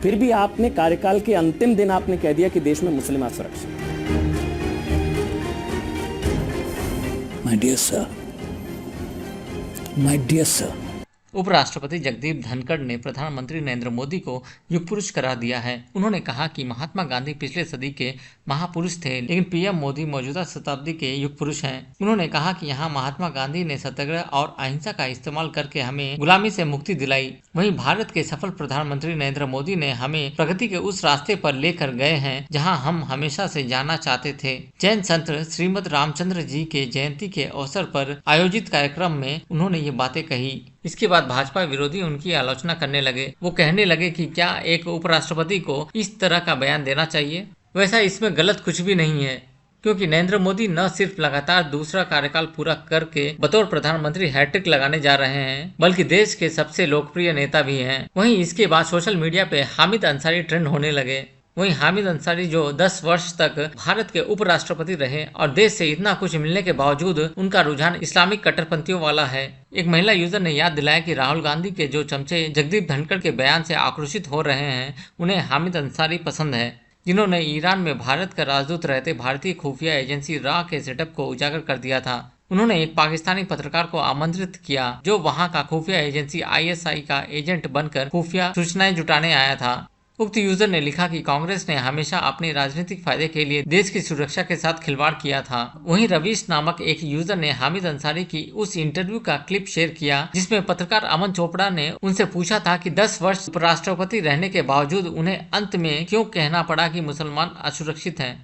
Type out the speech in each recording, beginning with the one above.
फिर भी आपने कार्यकाल के अंतिम दिन आपने कह दिया कि देश में मुस्लिम असुरक्षित। My dear sir, उपराष्ट्रपति जगदीप धनखड़ ने प्रधानमंत्री नरेंद्र मोदी को युग पुरुष करार दिया है। उन्होंने कहा कि महात्मा गांधी पिछले सदी के महापुरुष थे, लेकिन पीएम मोदी मौजूदा शताब्दी के युग पुरुष हैं। उन्होंने कहा कि यहाँ महात्मा गांधी ने सत्याग्रह और अहिंसा का इस्तेमाल करके हमें गुलामी से मुक्ति दिलाई, वहीं भारत के सफल प्रधानमंत्री नरेंद्र मोदी ने हमें प्रगति के उस रास्ते पर लेकर गए हैं जहाँ हम हमेशा से जाना चाहते थे। जैन संत श्रीमद रामचंद्र जी के जयंती के अवसर पर आयोजित कार्यक्रम में उन्होंने ये बातें कही। इसके बाद भाजपा विरोधी उनकी आलोचना करने लगे। वो कहने लगे कि क्या एक उपराष्ट्रपति को इस तरह का बयान देना चाहिए। वैसा इसमें गलत कुछ भी नहीं है, क्योंकि नरेंद्र मोदी न सिर्फ लगातार दूसरा कार्यकाल पूरा करके बतौर प्रधानमंत्री हैट्रिक लगाने जा रहे हैं, बल्कि देश के सबसे लोकप्रिय नेता भी हैं। वहीं इसके बाद सोशल मीडिया पे हामिद अंसारी ट्रेंड होने लगे। वहीं हामिद अंसारी जो 10 वर्ष तक भारत के उपराष्ट्रपति रहे और देश से इतना कुछ मिलने के बावजूद उनका रुझान इस्लामिक कट्टरपंथियों वाला है। एक महिला यूजर ने याद दिलाया कि राहुल गांधी के जो चमचे जगदीप धनखड़ के बयान से आक्रोशित हो रहे हैं, उन्हें हामिद अंसारी पसंद है, जिन्होंने ईरान में भारत का राजदूत रहते भारतीय खुफिया एजेंसी रा के सेटअप को उजागर कर दिया था। उन्होंने एक पाकिस्तानी पत्रकार को आमंत्रित किया जो वहां का खुफिया एजेंसी ISI का एजेंट बनकर खुफिया सूचनाएं जुटाने आया था। उक्त यूजर ने लिखा कि कांग्रेस ने हमेशा अपने राजनीतिक फायदे के लिए देश की सुरक्षा के साथ खिलवाड़ किया था। वहीं रवीश नामक एक यूजर ने हामिद अंसारी की उस इंटरव्यू का क्लिप शेयर किया जिसमें पत्रकार अमन चोपड़ा ने उनसे पूछा था कि 10 वर्ष उपराष्ट्रपति रहने के बावजूद उन्हें अंत में क्यों कहना पड़ा कि मुसलमान असुरक्षित हैं।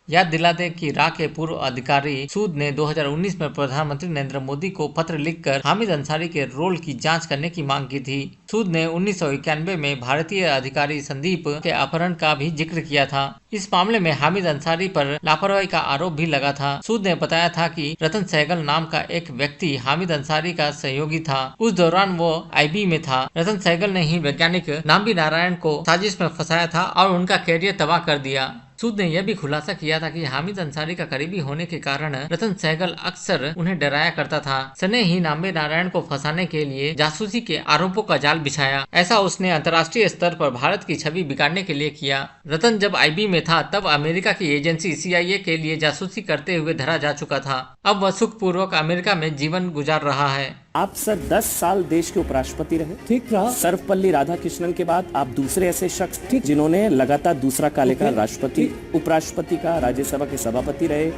याद दिला दें कि रा के पूर्व अधिकारी सूद ने 2019 में प्रधानमंत्री नरेंद्र मोदी को पत्र लिखकर हामिद अंसारी के रोल की जांच करने की मांग की थी। सूद ने 1991 में भारतीय अधिकारी संदीप के अपहरण का भी जिक्र किया था। इस मामले में हामिद अंसारी पर लापरवाही का आरोप भी लगा था। सूद ने बताया था कि रतन सहगल नाम का एक व्यक्ति हामिद अंसारी का सहयोगी था। उस दौरान वो IB में था। रतन सहगल ने ही वैज्ञानिक नाम्बी नारायण को साजिश में फंसाया था और उनका कैरियर तबाह कर दिया। सूद ने यह भी खुलासा किया था कि हामिद अंसारी का करीबी होने के कारण रतन सहगल अक्सर उन्हें डराया करता था। सने ही नाम्बी नारायण को फंसाने के लिए जासूसी के आरोपों का जाल बिछाया। ऐसा उसने अंतर्राष्ट्रीय स्तर पर भारत की छवि बिगाड़ने के लिए किया। रतन जब IB में था तब अमेरिका की एजेंसी CIA के लिए जासूसी करते हुए धरा जा चुका था। अब वह सुखपूर्वक अमेरिका में जीवन गुजार रहा है। आप सर 10 साल देश के उपराष्ट्रपति रहे, ठीक रहा। सर्वपल्ली राधाकृष्णन के बाद आप दूसरे ऐसे शख्स ठीक जिन्होंने लगातार दूसरा कार्यकाल राष्ट्रपति उपराष्ट्रपति का राज्यसभा के सभापति रहे,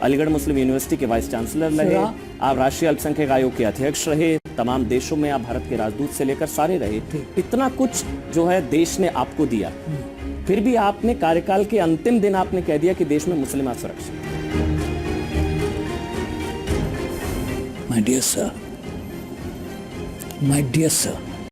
अलीगढ़ मुस्लिम यूनिवर्सिटी के वाइस चांसलर रहे, आप राष्ट्रीय अल्पसंख्यक आयोग के अध्यक्ष रहे, तमाम देशों में आप भारत के राजदूत से लेकर सारे रहे। इतना कुछ जो है देश ने आपको दिया, फिर भी आपने कार्यकाल के अंतिम दिन आपने कह दिया कि देश में मुस्लिम असुरक्षित। my dear sir,